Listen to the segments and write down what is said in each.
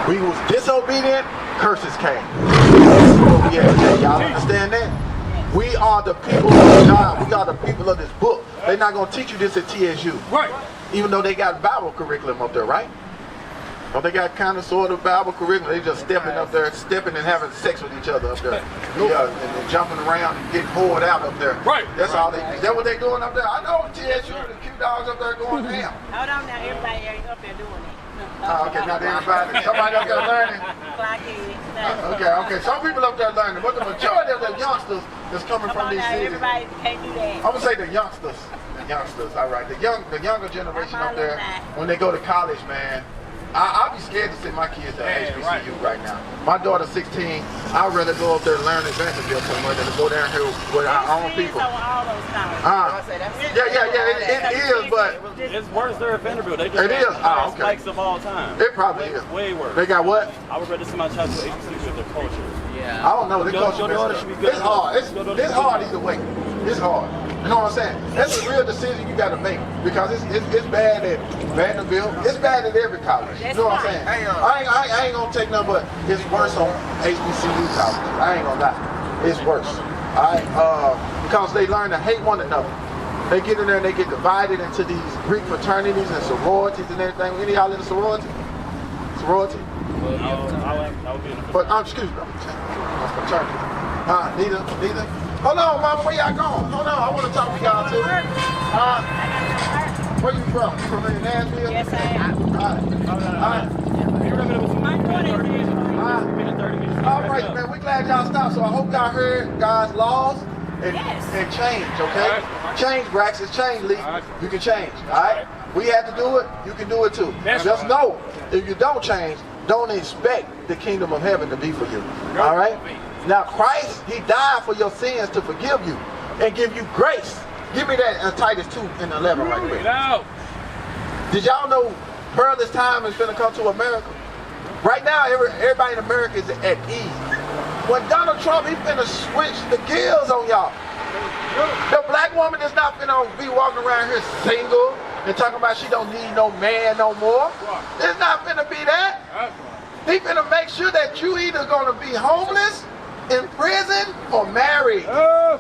We was disobedient, curses came. That's what we at today. Y'all understand that? We are the people of God. We are the people of this book. They're not going to teach you this at TSU. Right. Even though they got Bible curriculum up there, right? But they got kind of sort of Bible curriculum. They just stepping up there, stepping and having sex with each other up there. Yeah, and jumping around and getting poured out up there. Right. That's all they do. Is that what they doing up there? I know TSU, the cute dogs up there going down. Hold on now, everybody ain't up there doing it. Oh, okay, not everybody. Somebody up there learning. Okay. Some people up there learning, but the majority of the youngsters is coming from these cities. Everybody can't do that. I'm gonna say the youngsters. All right. The younger generation up there, when they go to college, man. I'll be scared to send my kids to HBCU right now. My daughter's 16. I'd rather go up there and learn in Benzion somewhere than to go down here with our own people. It is, but it's worse there at Vanderbilt. They just it is. Oh, okay. Spikes of all time. It probably is. Way worse. They got what? I would rather send my child to HBCU with their culture. Yeah. I don't know. It's hard. It's hard either way. It's hard. You know what I'm saying? That's a real decision you got to make because it's bad at Vanderbilt. It's bad at every college. You know what I'm saying? I ain't gonna take nothing, but it's worse on HBCU colleges. I ain't gonna lie. It's worse. Because they learn to hate one another. They get in there and they get divided into these Greek fraternities and sororities and everything. Any of y'all in a sorority? Sorority? I would be in a but excuse me. Fraternity. Neither. Hold on, mama, where y'all going? Hold on, I want to talk to y'all too. Where you from? You from in Nashville? Yes, I am. All right, man, we glad y'all stopped. So I hope y'all heard God's laws and change, okay? Change, Braxton, change, Lee. You can change, all right? We had to do it, you can do it too. Just know, if you don't change, don't expect the kingdom of heaven to be for you, all right? Now Christ, he died for your sins to forgive you and give you grace. Give me that Titus 2:11 right quick. Did y'all know perilous time is going to come to America? Right now, everybody in America is at ease. When Donald Trump, he's going to switch the gears on y'all. The black woman is not going to be walking around here single and talking about she don't need no man no more. It's not going to be that. He's going to make sure that you either going to be homeless, in prison, or married, or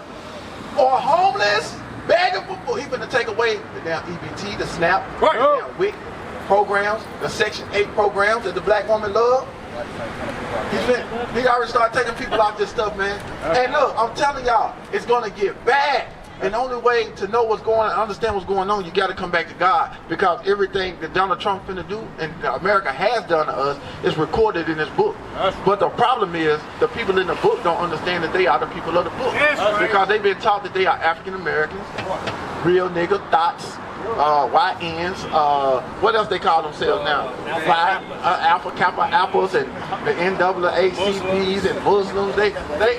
homeless, begging for food. He's going to take away the damn EBT, the SNAP, the damn WIC programs, the Section 8 programs that the black woman love. He already started taking people off this stuff, man. And look, I'm telling y'all, it's going to get bad. And the only way to know what's going on, understand what's going on, you got to come back to God. Because everything that Donald Trump finna do and America has done to us is recorded in this book. But the problem is, the people in the book don't understand that they are the people of the book. Because they've been taught that they are African Americans, real nigga, thoughts, YNs, what else they call themselves now? Alpha Kappa Apples and the NAACPs and Muslims. They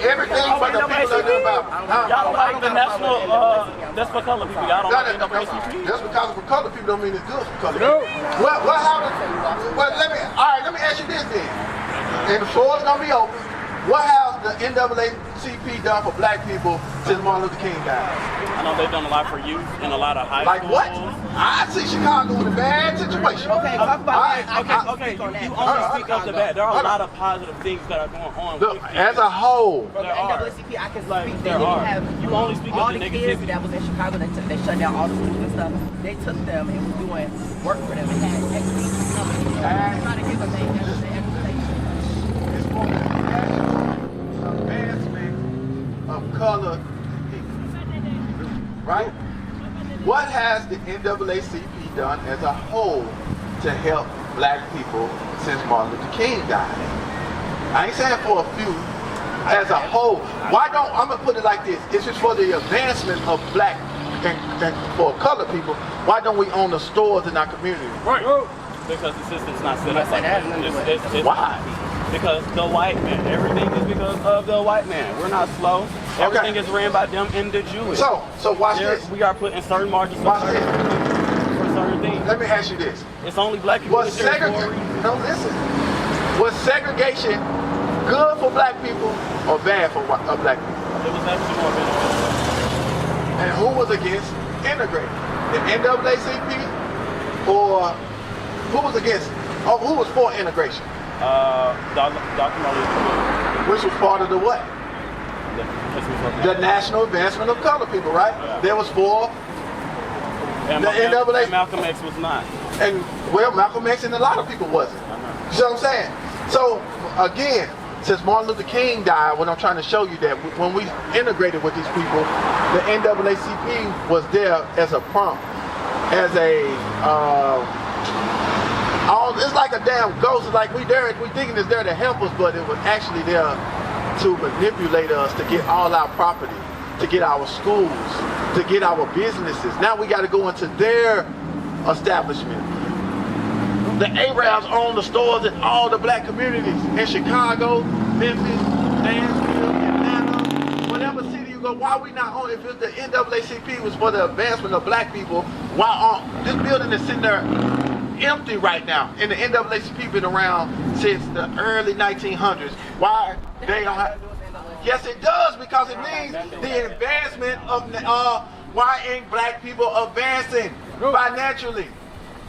everything but the people that know about. Y'all don't like the national, that's for color people. Y'all don't like NAACP? Just because for color people don't mean it's good for color people. What happened? Well, let me ask you this then. And the floor is gonna be open. What has the NAACP done for black people since Martin Luther King died? I know they've done a lot for youth and a lot of high like schools. Like what? I see Chicago in a bad situation. Okay, talk about that. Okay. You only speak of the bad. There are a lot of positive things that are going on. Look, as a whole. From the NAACP, I can speak that you only speak all the kids that was in Chicago that shut down all the schools and stuff. They took them and was doing work for them and had expertise companies trying to give them everything. It's for the advancement of colored people. Right? What has the NAACP done as a whole to help black people since Martin Luther King died? I ain't saying for a few, as a whole. Why don't, I'm going to put it like this, it's just for the advancement of black and for colored people, why don't we own the stores in our community? Right. Because the system's not set up like that. Why? Because the white man. Everything is because of the white man. We're not slow. Everything is ran by them and the Jewish. So watch this. We are put in certain margins for certain things. Let me ask you this. It's only black people. Was segregation good for black people or bad for black people? It was actually more beneficial. And who was against integrating? The NAACP or who was against? Who was for integration? documentary. Which was part of the what? The National Advancement of Colored People, right? Yeah. There was 4. And the NAA. And Malcolm X was not. And, well, Malcolm X and a lot of people wasn't. You see what I'm saying? So, again, since Martin Luther King died, what I'm trying to show you that when we integrated with these people, the NAACP was there as a prompt, as a, it's like a damn ghost. It's like we thinking it's there to help us, but it was actually there to manipulate us, to get all our property, to get our schools, to get our businesses. Now we got to go into their establishment. The Arabs own the stores in all the black communities in Chicago, Memphis, Nashville, Atlanta, whatever city you go. Why we not on? If the NAACP was for the advancement of black people, why aren't this building is sitting there empty right now? And the NAACP been around since the early 1900s. Why they don't have? Yes, it does, because it means the advancement of why ain't black people advancing financially?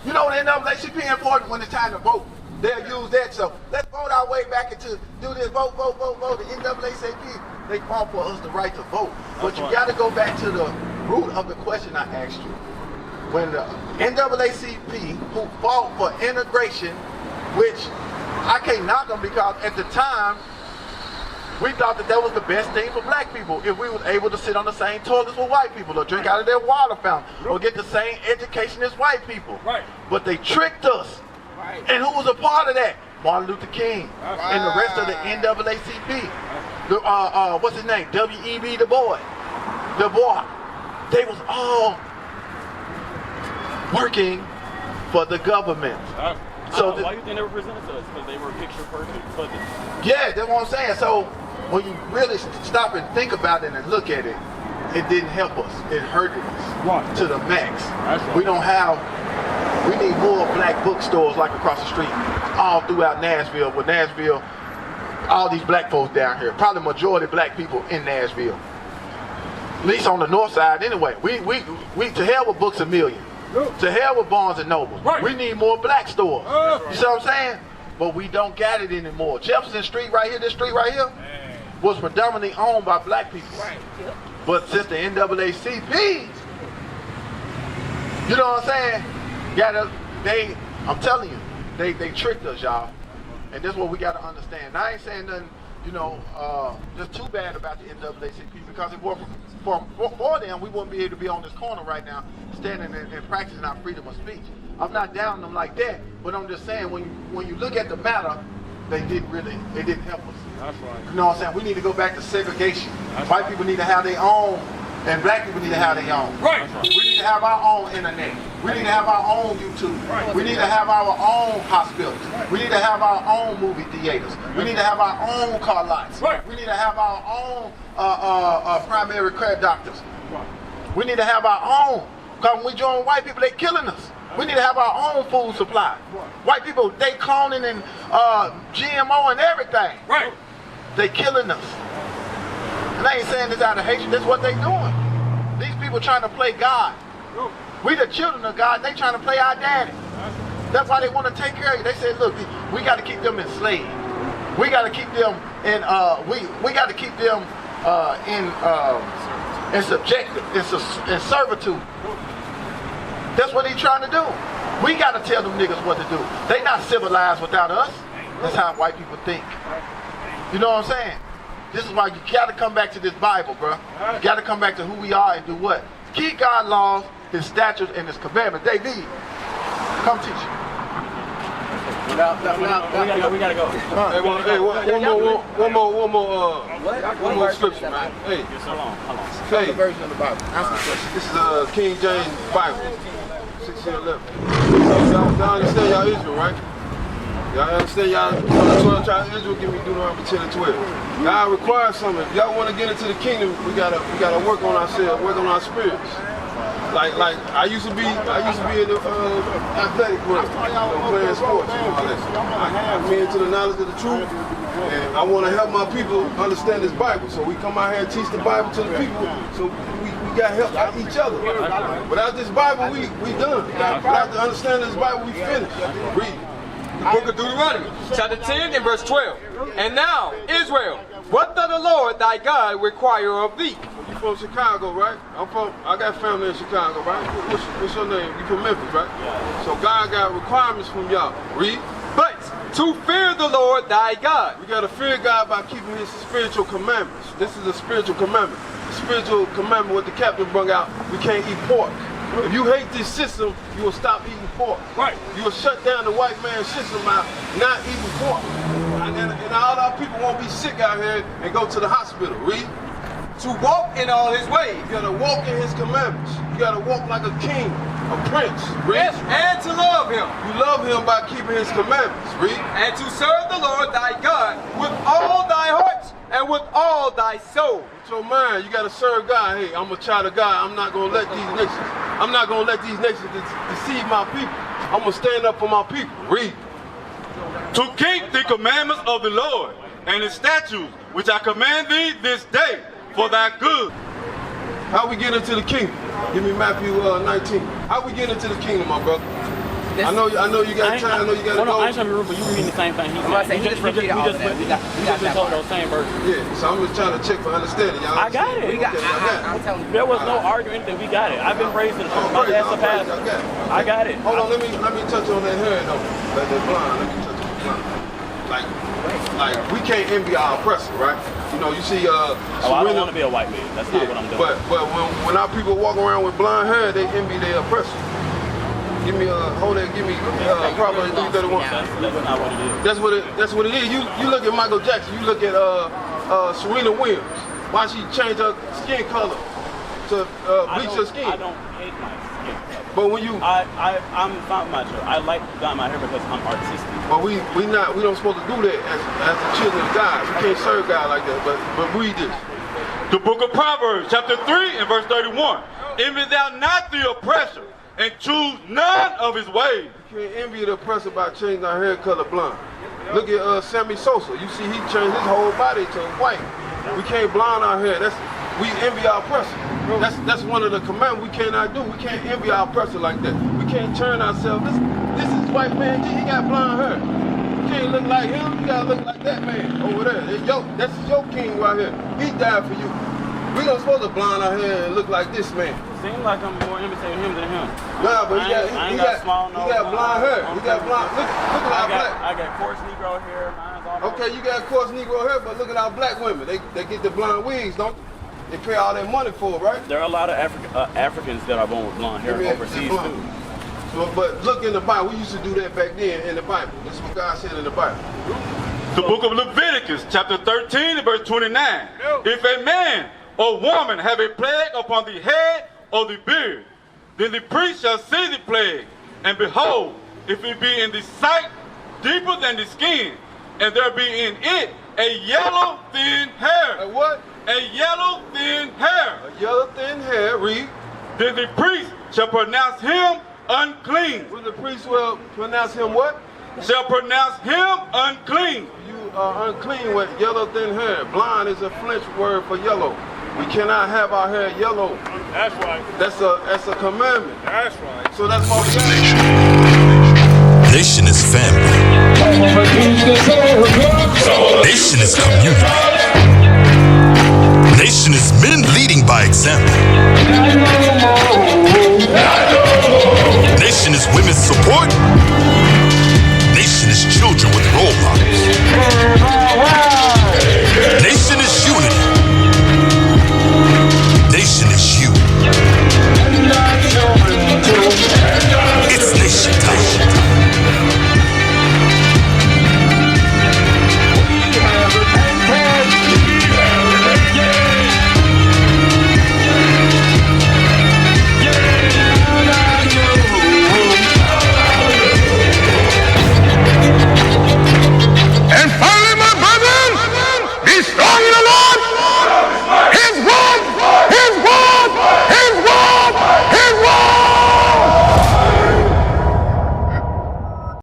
You know, the NAACP important when it's time to vote. They'll use that. So let's vote our way back into do this. Vote. The NAACP, they fought for us the right to vote. But you got to go back to the root of the question I asked you. When the NAACP, who fought for integration, which I can't knock them because at the time, we thought that was the best thing for black people if we was able to sit on the same toilets with white people or drink out of their water fountain or get the same education as white people. Right. But they tricked us. Right. And who was a part of that? Martin Luther King and the rest of the NAACP. What's his name? W.E.B. Du Bois. They was all working for the government. So why do you think they represented us? Because they were picture perfect. Yeah, that's what I'm saying. So when you really stop and think about it and look at it, it didn't help us. It hurt us to the max. We need more black bookstores like across the street, all throughout Nashville. With Nashville, all these black folks down here, probably majority black people in Nashville. At least on the north side anyway. We to hell with Books A Million. To hell with Barnes and Noble. Right. We need more black stores. You see what I'm saying? But we don't got it anymore. Jefferson Street right here, this street right here, was predominantly owned by black people. Right. But since the NAACP, you know what I'm saying? I'm telling you, they tricked us, y'all. And this is what we got to understand. Now, I ain't saying nothing, just too bad about the NAACP, because if it weren't for them, we wouldn't be able to be on this corner right now, standing and practicing our freedom of speech. I'm not down them like that, but I'm just saying when you look at the matter, it didn't help us. That's right. You know what I'm saying? We need to go back to segregation. White people need to have their own, and black people need to have their own. Right. We need to have our own internet. We need to have our own YouTube. Right. We need to have our own hospitals. Right. We need to have our own movie theaters. We need to have our own car lots. Right. We need to have our own primary care doctors. Right. We need to have our own. Because when we join white people, they're killing us. We need to have our own food supply. White people, they cloning and GMO and everything. Right. They killing us. And I ain't saying this out of hatred, that's what they doing. These people trying to play God. We the children of God, they trying to play our daddy. That's why they want to take care of you. They said, look, we got to keep them enslaved. We got to keep them in, we got to keep them in subjective, in servitude. That's what he's trying to do. We got to tell them niggas what to do. They not civilized without us. That's how white people think. You know what I'm saying? This is why you got to come back to this Bible, bro. You got to come back to who we are and do what? Keep God's laws, His statutes, and His commandments. David, come teach you. We gotta go. One more scripture, man. Hey, Hey, version of the Bible. this is King James Bible, 1611. Y'all understand y'all Israel, right? Y'all understand y'all 12 tribes of Israel? Give me Deuteronomy 10 and 12. God requires something. If y'all want to get into the kingdom, we gotta work on ourselves, work on our spirits. Like I used to be in the athletic world, playing sports. I'm into the knowledge of the truth, and I want to help my people understand this Bible. So we come out here and teach the Bible to the people. So we got to help each other. Without this Bible, we done. Without understanding this Bible, we finished. Read. The book of Deuteronomy, chapter 10 and verse 12. And now, Israel, what does the Lord thy God require of thee? You from Chicago, right? I got family in Chicago, right? What's your name? You from Memphis, right? Yeah. So God got requirements from y'all. Read. But to fear the Lord thy God. We got to fear God by keeping his spiritual commandments. This is a spiritual commandment. The spiritual commandment, what the captain brought out, we can't eat pork. If you hate this system, you will stop eating pork. Right. You will shut down the white man's system by not eating pork. And all our people won't be sick out here and go to the hospital. Read. To walk in all his ways. You gotta walk in his commandments. You gotta walk like a king, a prince. Read. Yes, and to love him. You love him by keeping his commandments. Read. And to serve the Lord thy God with all thy heart and with all thy soul. With your mind, you gotta serve God. Hey, I'm a child of God. I'm not gonna let these nations. I'm not gonna let these nations deceive my people. I'm gonna stand up for my people. Read. To keep the commandments of the Lord and his statutes, which I command thee this day for thy good. How we get into the kingdom? Give me Matthew 19. How we get into the kingdom, my brother? I know you got time. I know you got to go. I ain't trying to be rude, but you reading the same thing he's saying. He just repeated all of that. We got that told part. those same verses. Yeah, so I'm just trying to check for understanding, y'all. I got it. We got, Okay, I'm telling you. There was no arguing anything. We got it. I've been raised in the church. My dad's a pastor. I got it. Hold on, let me touch on that hair though. That blind. Let me touch on the blind. Like we can't envy our oppressor, right? You know, you see I don't want to be a white man. That's not what I'm doing. But when our people walk around with blonde hair, they envy their oppressor. Give me Proverbs 3:31. That's not what it is. That's what it is. You look at Michael Jackson. You look at Serena Williams. Why she changed her skin color to bleach her skin? I don't hate my skin color. But when you, I'm not mature. I like dyeing my hair because I'm artistic. but we don't supposed to do that as the children of God. We can't serve God like that. But read this. The book of Proverbs, chapter 3 and verse 31. Envy thou not the oppressor, and choose none of his ways. You can't envy the oppressor by changing our hair color blonde. Look at Sammy Sosa. You see he changed his whole body to white. We can't blonde our hair. We envy our oppressor. That's one of the commandments we cannot do. We can't envy our oppressor like that. We can't turn ourselves. This is white man. He got blonde hair. You can't look like him. You gotta look like that man over there. That's your king right here. He died for you. We don't supposed to blonde our hair and look like this man. Seems like I'm more imitating him than him. Nah, but he got blonde hair. He got blonde. Look at our black. I got coarse Negro hair. Mine's all Okay, you got coarse Negro hair, but look at our black women. They get the blonde wigs, don't they? They pay all that money for it, right? There are a lot of Africans that are born with blonde hair overseas too. But look in the Bible. We used to do that back then in the Bible. This is what God said in the Bible. The book of Leviticus, chapter 13 and verse 29. If a man or woman have a plague upon the head or the beard, then the priest shall see the plague, and behold, if it be in the sight deeper than the skin, and there be in it a yellow thin hair. A what? A yellow thin hair. A yellow thin hair. Read. Then the priest shall pronounce him unclean. Will the priest will pronounce him what? Shall pronounce him unclean. You are unclean with yellow thin hair. Blonde is a French word for yellow. We cannot have our hair yellow. That's right. That's a commandment. That's right. So that's why we got it. Nation is family. Nation is community. Nation is men leading by example. Nation is women's support. Nation is children with role models.